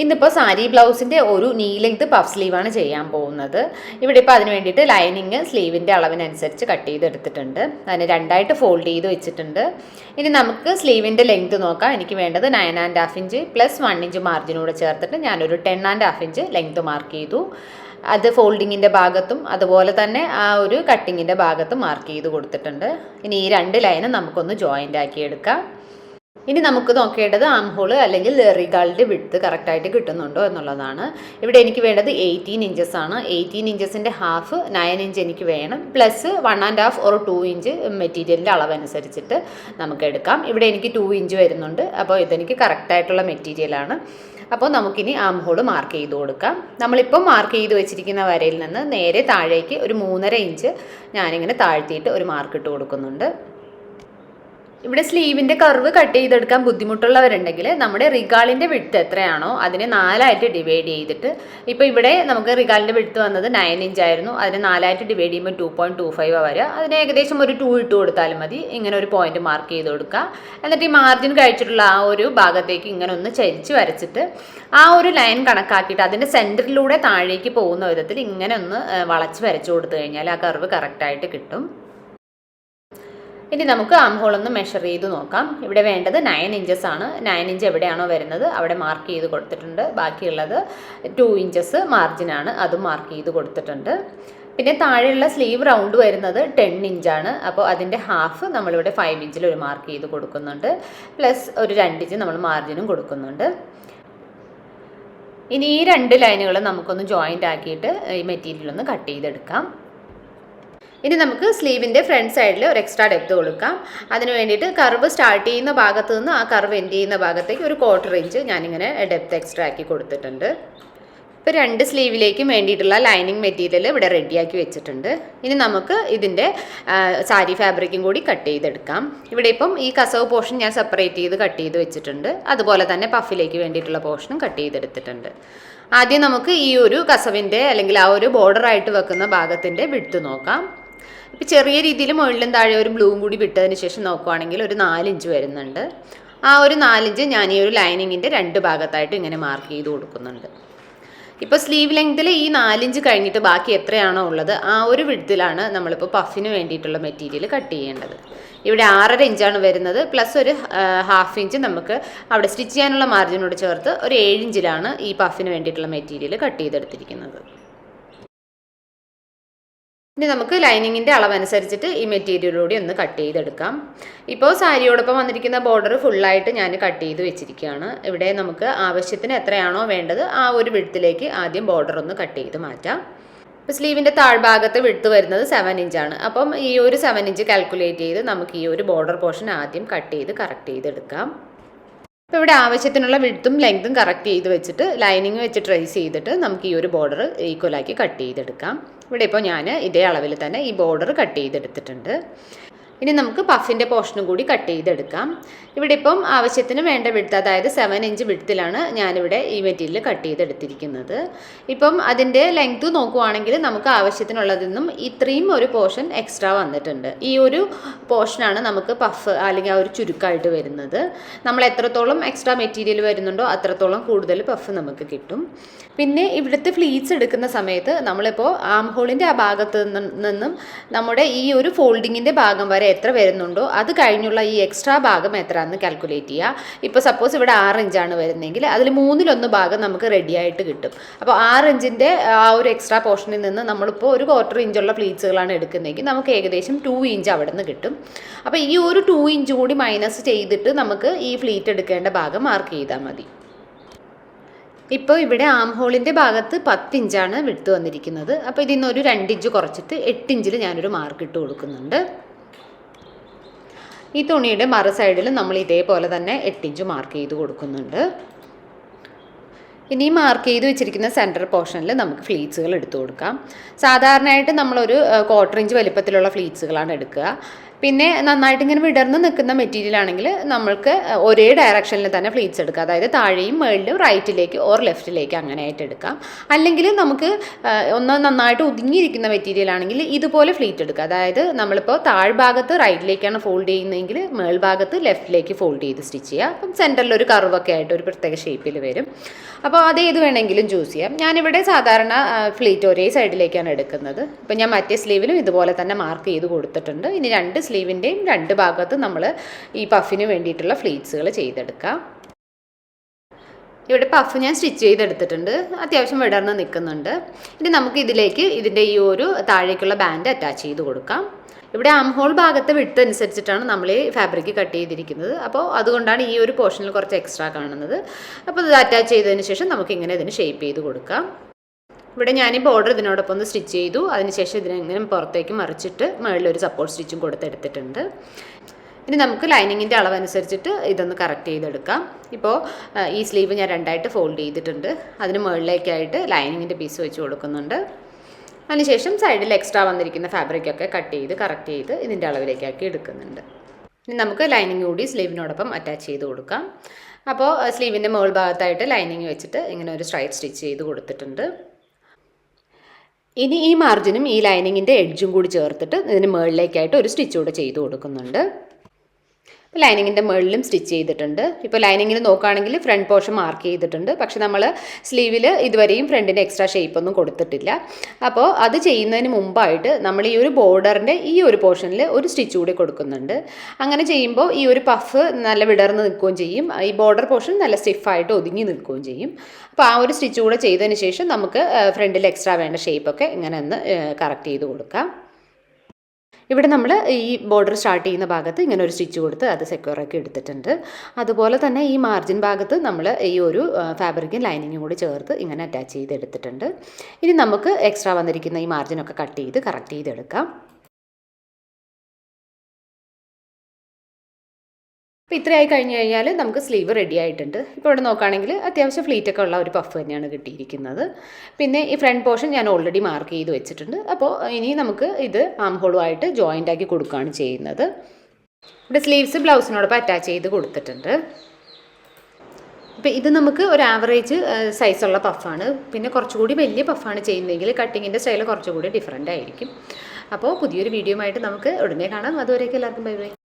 ഇന്നിപ്പോൾ സാരി ബ്ലൗസിൻ്റെ ഒരു നീ ലെങ്ത് പഫ് സ്ലീവാണ് ചെയ്യാൻ പോകുന്നത്. ഇവിടെ ഇപ്പോൾ അതിന് വേണ്ടിയിട്ട് ലൈനിങ് സ്ലീവിൻ്റെ അളവിനനുസരിച്ച് കട്ട് ചെയ്തെടുത്തിട്ടുണ്ട്. അതിന് രണ്ടായിട്ട് ഫോൾഡ് ചെയ്ത് വെച്ചിട്ടുണ്ട്. ഇനി നമുക്ക് സ്ലീവിൻ്റെ ലെങ്ത് നോക്കാം. എനിക്ക് വേണ്ടത് 9.5 ഇഞ്ച് പ്ലസ് 1 ഇഞ്ച് മാർജിനൂടെ ചേർത്തിട്ട് ഞാനൊരു 10.5 ഇഞ്ച് ലെങ്ത് മാർക്ക് ചെയ്തു. അത് ഫോൾഡിങ്ങിൻ്റെ ഭാഗത്തും അതുപോലെ തന്നെ ആ ഒരു കട്ടിങ്ങിൻ്റെ ഭാഗത്തും മാർക്ക് ചെയ്ത് കൊടുത്തിട്ടുണ്ട്. ഇനി ഈ രണ്ട് ലൈനും നമുക്കൊന്ന് ജോയിൻ്റ് ആക്കി എടുക്കാം. ഇനി നമുക്ക് നോക്കേണ്ടത് ആം ഹോള് അല്ലെങ്കിൽ റിഗാളിൻ്റെ വിഡ്ത്ത് കറക്റ്റായിട്ട് കിട്ടുന്നുണ്ടോ എന്നുള്ളതാണ്. ഇവിടെ എനിക്ക് വേണ്ടത് 18 ഇഞ്ചസ് ആണ്. 18 ഇഞ്ചസിൻ്റെ ഹാഫ് 9 ഇഞ്ച് എനിക്ക് വേണം. പ്ലസ് 1.5 or 2 ഇഞ്ച് മെറ്റീരിയലിൻ്റെ അളവനുസരിച്ചിട്ട് നമുക്ക് എടുക്കാം. ഇവിടെ എനിക്ക് 2 ഇഞ്ച് വരുന്നുണ്ട്. അപ്പോൾ ഇതെനിക്ക് കറക്റ്റായിട്ടുള്ള മെറ്റീരിയലാണ്. അപ്പോൾ നമുക്കിനി ആം ഹോള് മാർക്ക് ചെയ്ത് കൊടുക്കാം. നമ്മളിപ്പോൾ മാർക്ക് ചെയ്ത് വെച്ചിരിക്കുന്ന വരയിൽ നിന്ന് നേരെ താഴേക്ക് ഒരു 3.5 ഇഞ്ച് ഞാനിങ്ങനെ താഴ്ത്തിയിട്ട് ഒരു മാർക്ക് ഇട്ട് കൊടുക്കുന്നുണ്ട്. ഇവിടെ സ്ലീവിൻ്റെ കർവ് കട്ട് ചെയ്തെടുക്കാൻ ബുദ്ധിമുട്ടുള്ളവരുണ്ടെങ്കിൽ നമ്മുടെ റിഗാളിൻ്റെ വിഡ്ത്ത് എത്രയാണോ അതിനെ 4ആയിട്ട് ഡിവൈഡ് ചെയ്തിട്ട്, ഇപ്പോൾ ഇവിടെ നമുക്ക് റിഗാളിൻ്റെ വിഡ്ത്ത് വന്നത് 9 ഇഞ്ച് ആയിരുന്നു. അതിനെ 4ആയിട്ട് ഡിവൈഡ് ചെയ്യുമ്പോൾ 2.25 വരിക. അതിന് ഏകദേശം ഒരു 2 ഇട്ട് കൊടുത്താലും മതി. ഇങ്ങനെ ഒരു പോയിന്റ് മാർക്ക് ചെയ്ത് കൊടുക്കുക. എന്നിട്ട് ഈ മാർജിൻ കഴിച്ചിട്ടുള്ള ആ ഒരു ഭാഗത്തേക്ക് ഇങ്ങനെ ഒന്ന് ചരിച്ച് വരച്ചിട്ട് ആ ഒരു ലൈൻ കണക്കാക്കിയിട്ട് അതിൻ്റെ സെൻറ്ററിലൂടെ താഴേക്ക് പോകുന്ന വിധത്തിൽ ഇങ്ങനെ ഒന്ന് വളച്ച് വരച്ചു കൊടുത്തു കഴിഞ്ഞാൽ ആ കർവ് കറക്റ്റായിട്ട് കിട്ടും. ഇനി നമുക്ക് ആം ഹോൾ ഒന്ന് മെഷർ ചെയ്ത് നോക്കാം. ഇവിടെ വേണ്ടത് 9 ഇഞ്ചസ് ആണ്. 9 ഇഞ്ച് എവിടെയാണോ വരുന്നത് അവിടെ മാർക്ക് ചെയ്ത് കൊടുത്തിട്ടുണ്ട്. ബാക്കിയുള്ളത് 2 ഇഞ്ചസ് മാർജിനാണ്, അതും മാർക്ക് ചെയ്ത് കൊടുത്തിട്ടുണ്ട്. പിന്നെ താഴെയുള്ള സ്ലീവ് റൗണ്ട് വരുന്നത് 10 ഇഞ്ചാണ്. അപ്പോൾ അതിൻ്റെ ഹാഫ് നമ്മളിവിടെ 5 ഇഞ്ചിൽ ഒരു മാർക്ക് ചെയ്ത് കൊടുക്കുന്നുണ്ട്. പ്ലസ് ഒരു 2 ഇഞ്ച് നമ്മൾ മാർജിനും കൊടുക്കുന്നുണ്ട്. ഇനി ഈ രണ്ട് ലൈനുകൾ നമുക്കൊന്ന് ജോയിൻ്റ് ആക്കിയിട്ട് ഈ മെറ്റീരിയൽ ഒന്ന് കട്ട് ചെയ്തെടുക്കാം. ഇനി നമുക്ക് സ്ലീവിൻ്റെ ഫ്രണ്ട് സൈഡിൽ ഒരു എക്സ്ട്രാ ഡെപ്ത് കൊടുക്കാം. അതിന് വേണ്ടിയിട്ട് കർവ് സ്റ്റാർട്ട് ചെയ്യുന്ന ഭാഗത്ത് നിന്ന് ആ കർവ് എൻഡ് ചെയ്യുന്ന ഭാഗത്തേക്ക് ഒരു 1/4 ഇഞ്ച് ഞാനിങ്ങനെ ഡെപ്ത് എക്സ്ട്രാ ആക്കി കൊടുത്തിട്ടുണ്ട്. ഇപ്പോൾ രണ്ട് സ്ലീവിലേക്കും വേണ്ടിയിട്ടുള്ള ലൈനിങ് മെറ്റീരിയൽ ഇവിടെ റെഡിയാക്കി വെച്ചിട്ടുണ്ട്. ഇനി നമുക്ക് ഇതിൻ്റെ സാരി ഫാബ്രിക്കും കൂടി കട്ട് ചെയ്തെടുക്കാം. ഇവിടെ ഇപ്പം ഈ കസവ് പോർഷൻ ഞാൻ സെപ്പറേറ്റ് ചെയ്ത് കട്ട് ചെയ്ത് വെച്ചിട്ടുണ്ട്. അതുപോലെ തന്നെ പഫിലേക്ക് വേണ്ടിയിട്ടുള്ള പോർഷനും കട്ട് ചെയ്തെടുത്തിട്ടുണ്ട്. ആദ്യം നമുക്ക് ഈ ഒരു കസവിൻ്റെ അല്ലെങ്കിൽ ആ ഒരു ബോർഡറായിട്ട് വെക്കുന്ന ഭാഗത്തിൻ്റെ വിഡ്ത്ത് നോക്കാം. ഇപ്പോൾ ചെറിയ രീതിയിൽ മുകളിലും താഴെ ഒരു ബ്ലൂവും കൂടി വിട്ടതിന് ശേഷം നോക്കുവാണെങ്കിൽ ഒരു 4 ഇഞ്ച് വരുന്നുണ്ട്. ആ ഒരു 4 ഇഞ്ച് ഞാൻ ഈ ഒരു ലൈനിങ്ങിൻ്റെ രണ്ട് ഭാഗത്തായിട്ട് ഇങ്ങനെ മാർക്ക് ചെയ്ത് കൊടുക്കുന്നുണ്ട്. ഇപ്പോൾ സ്ലീവ് ലെങ്ത്തിൽ ഈ 4 ഇഞ്ച് കഴിഞ്ഞിട്ട് ബാക്കി എത്രയാണോ ഉള്ളത് ആ ഒരു വിഡ്ത്തിലാണ് നമ്മളിപ്പോൾ പഫിന് വേണ്ടിയിട്ടുള്ള മെറ്റീരിയൽ കട്ട് ചെയ്യേണ്ടത്. ഇവിടെ 6.5 ഇഞ്ചാണ് വരുന്നത്. പ്ലസ് ഒരു 1/2 ഇഞ്ച് നമുക്ക് അവിടെ സ്റ്റിച്ച് ചെയ്യാനുള്ള മാർജിനോട് ചേർത്ത് ഒരു 7 ഇഞ്ചിലാണ് ഈ പഫിന് വേണ്ടിയിട്ടുള്ള മെറ്റീരിയൽ കട്ട് ചെയ്തെടുത്തിരിക്കുന്നത്. ഇനി നമുക്ക് ലൈനിങ്ങിൻ്റെ അളവനുസരിച്ചിട്ട് ഈ മെറ്റീരിയലൂടെ ഒന്ന് കട്ട് ചെയ്തെടുക്കാം. ഇപ്പോൾ സാരിയോടൊപ്പം വന്നിരിക്കുന്ന ബോർഡർ ഫുള്ളായിട്ട് ഞാൻ കട്ട് ചെയ്ത് വെച്ചിരിക്കുകയാണ്. ഇവിടെ നമുക്ക് ആവശ്യത്തിന് എത്രയാണോ വേണ്ടത് ആ ഒരു വിഡ്ത്തിലേക്ക് ആദ്യം ബോർഡർ ഒന്ന് കട്ട് ചെയ്ത് മാറ്റാം. ഇപ്പോൾ സ്ലീവിൻ്റെ താഴ്ഭാഗത്ത് വിഡ്ത്ത് വരുന്നത് 7 ഇഞ്ചാണ്. അപ്പം ഈ ഒരു 7 ഇഞ്ച് കാൽക്കുലേറ്റ് ചെയ്ത് നമുക്ക് ഈ ഒരു ബോർഡർ പോർഷൻ ആദ്യം കട്ട് ചെയ്ത് കറക്റ്റ് ചെയ്തെടുക്കാം. അപ്പോൾ ഇവിടെ ആവശ്യത്തിനുള്ള വിഡ്ത്തും ലെങ്ത്തും കറക്റ്റ് ചെയ്ത് വെച്ചിട്ട് ലൈനിങ് വെച്ച് ട്രേസ് ചെയ്തിട്ട് നമുക്ക് ഈ ഒരു ബോർഡർ ഈക്വലാക്കി കട്ട് ചെയ്തെടുക്കാം. ഇവിടെ ഇപ്പോൾ ഞാൻ ഇതേ അളവിൽ തന്നെ ഈ ബോർഡർ കട്ട് ചെയ്തെടുത്തിട്ടുണ്ട്. ഇനി നമുക്ക് പഫിൻ്റെ പോർഷനും കൂടി കട്ട് ചെയ്തെടുക്കാം. ഇവിടെ ഇപ്പം ആവശ്യത്തിന് വേണ്ട വിഡ്ത്ത്, അതായത് 7 ഇഞ്ച് വിഡ്ത്തിലാണ് ഞാനിവിടെ ഈ മെറ്റീരിയൽ കട്ട് ചെയ്തെടുത്തിരിക്കുന്നത്. ഇപ്പം അതിൻ്റെ ലെങ്ത്ത് നോക്കുവാണെങ്കിൽ നമുക്ക് ആവശ്യത്തിനുള്ളതിൽ നിന്നും ഇത്രയും ഒരു പോർഷൻ എക്സ്ട്രാ വന്നിട്ടുണ്ട്. ഈ ഒരു പോർഷനാണ് നമുക്ക് പഫ് അല്ലെങ്കിൽ ആ ഒരു ചുരുക്കമായിട്ട് വരുന്നത്. നമ്മൾ എത്രത്തോളം എക്സ്ട്രാ മെറ്റീരിയൽ വരുന്നുണ്ടോ അത്രത്തോളം കൂടുതൽ പഫ് നമുക്ക് കിട്ടും. പിന്നെ ഇവിടുത്തെ ഫ്ലീറ്റ്സ് എടുക്കുന്ന സമയത്ത് നമ്മളിപ്പോൾ ആം ഹോളിൻ്റെ ആ ഭാഗത്ത് നിന്നും നമ്മുടെ ഈ ഒരു ഫോൾഡിങ്ങിൻ്റെ ഭാഗം വരെ എത്ര വരുന്നുണ്ടോ അത് കഴിഞ്ഞുള്ള ഈ എക്സ്ട്രാ ഭാഗം എത്രയാണെന്ന് കാൽക്കുലേറ്റ് ചെയ്യുക. ഇപ്പോൾ സപ്പോസ് ഇവിടെ 6 ഇഞ്ചാണ് വരുന്നതെങ്കിൽ അതിൽ 1/3 ഭാഗം നമുക്ക് റെഡി ആയിട്ട് കിട്ടും. അപ്പോൾ 6 ഇഞ്ചിൻ്റെ ആ ഒരു എക്സ്ട്രാ പോർഷനിൽ നിന്ന് നമ്മളിപ്പോൾ ഒരു 1/4 ഇഞ്ചുള്ള ഫ്ലീറ്റ്സുകളാണ് എടുക്കുന്നതെങ്കിൽ നമുക്ക് ഏകദേശം 2 ഇഞ്ച് അവിടെ നിന്ന് കിട്ടും. അപ്പോൾ ഈ ഒരു 2 ഇഞ്ച് കൂടി മൈനസ് ചെയ്തിട്ട് നമുക്ക് ഈ ഫ്ലീറ്റ് എടുക്കേണ്ട ഭാഗം മാർക്ക് ചെയ്താൽ മതി. ഇപ്പോൾ ഇവിടെ ആം ഹോളിൻ്റെ ഭാഗത്ത് 10 ഇഞ്ചാണ് വിഡ്ത്ത് വന്നിരിക്കുന്നത്. അപ്പോൾ ഇതിൽ നിന്നൊരു 2 ഇഞ്ച് കുറച്ചിട്ട് 8 ഇഞ്ചിൽ ഞാനൊരു മാർക്ക് ഇട്ട് കൊടുക്കുന്നുണ്ട്. ഈ തുണിയുടെ മറു സൈഡിൽ നമ്മൾ ഇതേപോലെ തന്നെ 8 ഇഞ്ച് മാർക്ക് ചെയ്ത് കൊടുക്കുന്നുണ്ട്. ഇനി മാർക്ക് ചെയ്ത് വെച്ചിരിക്കുന്ന സെൻറ്റർ പോർഷനിൽ നമുക്ക് ഫ്ലീറ്റ്സുകൾ എടുത്തു കൊടുക്കാം. സാധാരണയായിട്ട് നമ്മളൊരു 1/4 ഇഞ്ച് വലിപ്പത്തിലുള്ള ഫ്ലീറ്റ്സുകളാണ് എടുക്കുക. പിന്നെ നന്നായിട്ട് ഇങ്ങനെ വിടർന്ന് നിൽക്കുന്ന മെറ്റീരിയൽ ആണെങ്കിൽ നമ്മൾക്ക് ഒരേ ഡയറക്ഷനിൽ തന്നെ ഫ്ലീറ്റ്സ് എടുക്കാം. അതായത് താഴെയും മുകളിലും റൈറ്റിലേക്ക് ഓർ ലെഫ്റ്റിലേക്ക് അങ്ങനെയായിട്ട് എടുക്കാം. അല്ലെങ്കിൽ നമുക്ക് ഒന്ന് നന്നായിട്ട് ഒതുങ്ങിയിരിക്കുന്ന മെറ്റീരിയൽ ആണെങ്കിൽ ഇതുപോലെ ഫ്ലീറ്റ് എടുക്കുക. അതായത് നമ്മളിപ്പോൾ താഴ്ഭാഗത്ത് റൈറ്റിലേക്കാണ് ഫോൾഡ് ചെയ്യുന്നതെങ്കിൽ മേൾഭാഗത്ത് ലെഫ്റ്റിലേക്ക് ഫോൾഡ് ചെയ്ത് സ്റ്റിച്ച് ചെയ്യുക. അപ്പം സെൻറ്ററിൽ ഒരു കർവൊക്കെ ആയിട്ട് ഒരു പ്രത്യേക ഷേപ്പിൽ വരും. അപ്പോൾ അതേത് വേണമെങ്കിലും ചൂസ് ചെയ്യാം. ഞാനിവിടെ സാധാരണ ഫ്ലീറ്റ് ഒരേ സൈഡിലേക്കാണ് എടുക്കുന്നത്. ഇപ്പം ഞാൻ മറ്റേ സ്ലീവിലും ഇതുപോലെ തന്നെ മാർക്ക് ചെയ്ത് കൊടുത്തിട്ടുണ്ട്. ഇനി 2 സ്ലീവിൻ്റെയും 2 ഭാഗത്ത് നമ്മൾ ഈ പഫിന് വേണ്ടിയിട്ടുള്ള ഫ്ലീറ്റ്സുകൾ ചെയ്തെടുക്കാം. ഇവിടെ പഫ് ഞാൻ സ്റ്റിച്ച് ചെയ്തെടുത്തിട്ടുണ്ട്. അത്യാവശ്യം വിടർന്ന് നിൽക്കുന്നുണ്ട്. ഇനി നമുക്ക് ഇതിലേക്ക് ഇതിൻ്റെ ഈ ഒരു താഴേക്കുള്ള ബാൻഡ് അറ്റാച്ച് ചെയ്ത് കൊടുക്കാം. ഇവിടെ ആം ഹോൾ ഭാഗത്ത് വിട്ട് അനുസരിച്ചിട്ടാണ് നമ്മൾ ഈ ഫാബ്രിക് കട്ട് ചെയ്തിരിക്കുന്നത്. അപ്പോൾ അതുകൊണ്ടാണ് ഈ ഒരു പോർഷനിൽ കുറച്ച് എക്സ്ട്രാ കാണുന്നത്. അപ്പോൾ ഇത് അറ്റാച്ച് ചെയ്തതിന് ശേഷം നമുക്കിങ്ങനെ ഇതിന് ഷേപ്പ് ചെയ്ത് കൊടുക്കാം. ഇവിടെ ഞാൻ ഈ ബോർഡർ ഇതിനോടൊപ്പം ഒന്ന് സ്റ്റിച്ച് ചെയ്തു. അതിനുശേഷം ഇതിനെങ്ങനെ പുറത്തേക്ക് മറിച്ചിട്ട് മുകളിലൊരു സപ്പോർട്ട് സ്റ്റിച്ചും കൊടുത്തെടുത്തിട്ടുണ്ട്. ഇനി നമുക്ക് ലൈനിങ്ങിൻ്റെ അളവനുസരിച്ചിട്ട് ഇതൊന്ന് കറക്റ്റ് ചെയ്തെടുക്കാം. ഇപ്പോൾ ഈ സ്ലീവ് ഞാൻ 2ആയിട്ട് ഫോൾഡ് ചെയ്തിട്ടുണ്ട്. അതിന് മുകളിലേക്കായിട്ട് ലൈനിങ്ങിൻ്റെ പീസ് വെച്ച് കൊടുക്കുന്നുണ്ട്. അതിനുശേഷം സൈഡിൽ എക്സ്ട്രാ വന്നിരിക്കുന്ന ഫാബ്രിക്കൊക്കെ കട്ട് ചെയ്ത് കറക്റ്റ് ചെയ്ത് ഇതിൻ്റെ അളവിലേക്കാക്കി എടുക്കുന്നുണ്ട്. ഇനി നമുക്ക് ലൈനിങ് കൂടി സ്ലീവിനോടൊപ്പം അറ്റാച്ച് ചെയ്ത് കൊടുക്കാം. അപ്പോൾ സ്ലീവിൻ്റെ മുകൾ ഭാഗത്തായിട്ട് ലൈനിങ് വെച്ചിട്ട് ഇങ്ങനെ ഒരു സ്ട്രൈറ്റ് സ്റ്റിച്ച് ചെയ്ത് കൊടുത്തിട്ടുണ്ട്. ഇനി ഈ മാർജിനും ഈ ലൈനിങ്ങിൻ്റെ എഡ്ജും കൂടി ചേർത്തിട്ട് ഇതിന് മുകളിലേക്കായിട്ട് ഒരു സ്റ്റിച്ച് കൂടെ ചെയ്ത് കൊടുക്കുന്നുണ്ട്. ലൈനിങ്ങിൻ്റെ മുകളിലും സ്റ്റിച്ച് ചെയ്തിട്ടുണ്ട്. ഇപ്പോൾ ലൈനിങ്ങിൽ നോക്കുകയാണെങ്കിൽ ഫ്രണ്ട് പോർഷൻ മാർക്ക് ചെയ്തിട്ടുണ്ട്. പക്ഷെ നമ്മൾ സ്ലീവിൽ ഇതുവരെയും ഫ്രണ്ടിൻ്റെ എക്സ്ട്രാ ഷേപ്പ് ഒന്നും കൊടുത്തിട്ടില്ല. അപ്പോൾ അത് ചെയ്യുന്നതിന് മുമ്പായിട്ട് നമ്മൾ ഈ ഒരു ബോർഡറിൻ്റെ ഈ ഒരു പോർഷനിൽ ഒരു സ്റ്റിച്ച് കൂടി കൊടുക്കുന്നുണ്ട്. അങ്ങനെ ചെയ്യുമ്പോൾ ഈ ഒരു പഫ് നല്ല വിടർന്ന് നിൽക്കുകയും ചെയ്യും. ഈ ബോർഡർ പോർഷൻ നല്ല സ്റ്റിഫായിട്ട് ഒതുങ്ങി നിൽക്കുകയും ചെയ്യും. അപ്പോൾ ആ ഒരു സ്റ്റിച്ച് കൂടെ ചെയ്തതിന് ശേഷം നമുക്ക് ഫ്രണ്ടിൽ എക്സ്ട്രാ വേണ്ട ഷേപ്പൊക്കെ ഇങ്ങനെ ഒന്ന് കറക്റ്റ് ചെയ്ത് കൊടുക്കാം. ഇവിടെ നമ്മൾ ഈ ബോർഡർ സ്റ്റാർട്ട് ചെയ്യുന്ന ഭാഗത്ത് ഇങ്ങനെ ഒരു സ്റ്റിച്ച് കൊടുത്ത് അത് സെക്യൂറാക്കി എടുത്തിട്ടുണ്ട്. അതുപോലെ തന്നെ ഈ മാർജിൻ ഭാഗത്ത് നമ്മൾ ഈ ഒരു ഫാബ്രിക്കും ലൈനിങ്ങും കൂടി ചേർത്ത് ഇങ്ങനെ അറ്റാച്ച് ചെയ്ത് എടുത്തിട്ടുണ്ട്. ഇനി നമുക്ക് എക്സ്ട്രാ വന്നിരിക്കുന്ന ഈ മാർജിനൊക്കെ കട്ട് ചെയ്ത് കറക്റ്റ് ചെയ്തെടുക്കാം. അപ്പോൾ ഇത്രയായി കഴിഞ്ഞ് കഴിഞ്ഞാൽ നമുക്ക് സ്ലീവ് റെഡി ആയിട്ടുണ്ട്. ഇപ്പോൾ ഇവിടെ നോക്കുകയാണെങ്കിൽ അത്യാവശ്യം ഫ്ലീറ്റൊക്കെ ഉള്ള ഒരു പഫ് തന്നെയാണ് കിട്ടിയിരിക്കുന്നത്. പിന്നെ ഈ ഫ്രണ്ട് പോർഷൻ ഞാൻ ഓൾറെഡി മാർക്ക് ചെയ്ത് വെച്ചിട്ടുണ്ട്. അപ്പോൾ ഇനി നമുക്ക് ഇത് ആം ഹോളുമായിട്ട് ജോയിൻ്റ് ആക്കി കൊടുക്കുകയാണ് ചെയ്യുന്നത്. ഇവിടെ സ്ലീവ്സ് ബ്ലൗസിനോടൊപ്പം അറ്റാച്ച് ചെയ്ത് കൊടുത്തിട്ടുണ്ട്. അപ്പോൾ ഇത് നമുക്ക് ഒരു ആവറേജ് സൈസുള്ള പഫാണ്. പിന്നെ കുറച്ചുകൂടി വലിയ പഫാണ് ചെയ്യുന്നതെങ്കിൽ കട്ടിങ്ങിൻ്റെ സ്റ്റൈൽ കുറച്ചുകൂടി ഡിഫറൻ്റ് ആയിരിക്കും. അപ്പോൾ പുതിയൊരു വീഡിയോ ആയിട്ട് നമുക്ക് ഉടനെ കാണാം. അതുവരേക്കും എല്ലാവർക്കും ബൈ ബൈ.